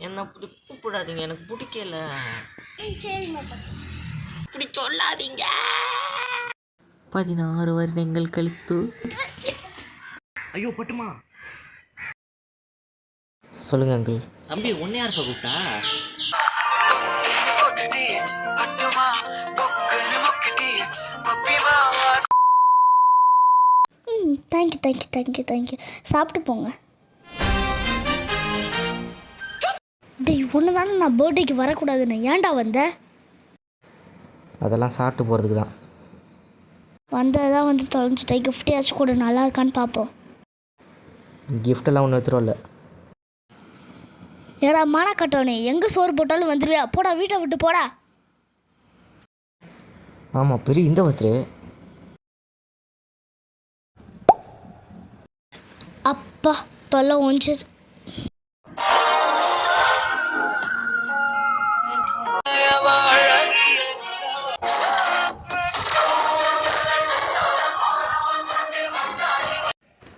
என்ன கூப்பிடாதீங்க, எனக்கு பிடிக்கல. சரிம்மா. இப்படி சொல்லாதீங்க. 16 வருடங்கள் கழித்து. ஐயோ பட்டுமா. சொல்லுங்க அங்கிள். தம்பி ஒன்னே யாருப்பா கூப்பிட்டா? தேங்க்யூ. சாப்பிட்டு போங்க. டேய் ஒன்று தானே நான் பர்த்டேக்கு வரக்கூடாதுன்னு ஏன்டா வந்த? அதெல்லாம் சாப்பிட்டு போகிறதுக்கு தான். வந்ததான் வந்து தொலைஞ்சிட்டேன். கிஃப்டையாச்சும் கூட நல்லா இருக்கான்னு பார்ப்போம். கிஃப்டெல்லாம் ஒன்று எடுத்துகிட்டு வரல. ஏடா மான கட்டவனே, எங்கே சோறு போட்டாலும் வந்துடுவியா? போடா, வீட்டை விட்டு போடா. ஆமாம், பெரிய இந்த ஒருத்தர். அப்பா தொல்லை ஒன்று.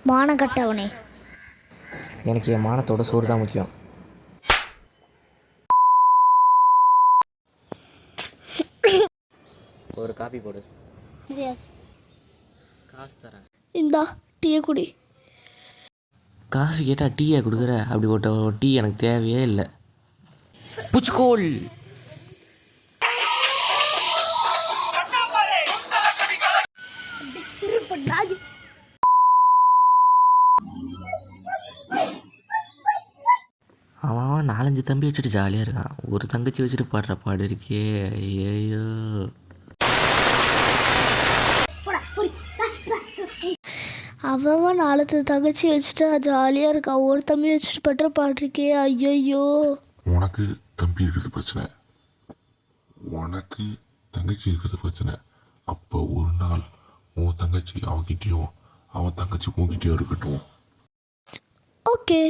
மான கட்டவனே, எனக்கு என் மானத்தோட சோறு தான் முக்கியம். ஒரு காபி போடு. காசு தரேன். இந்தா டீயை குடி. காசு கேட்டால் டீயை கொடுக்குற? அப்படி போட்ட டீ எனக்கு தேவையே இல்லை. புச்சுக்கோல். அவன் 4-5 தம்பி வச்சுட்டு ஜாலியாக இருக்கான். ஒரு தங்கச்சி வச்சுட்டு பாடுற பாடு இருக்கே. ஐயோ. அவன் 4 தங்கச்சி வச்சுட்டு ஜாலியாக இருக்கான். ஒரு தம்பி வச்சுட்டு பட்டுற பாடுறிருக்கே. ஐயோ. உனக்கு தம்பி இருக்கிறது பிரச்சனை, உனக்கு தங்கச்சி இருக்கிறது பிரச்சனை. அப்போ ஒரு நாள் உன் தங்கச்சி அவகிட்டயும் அவன் தங்கச்சி உன்கிட்டயும் இருக்கட்டும். ஓகே.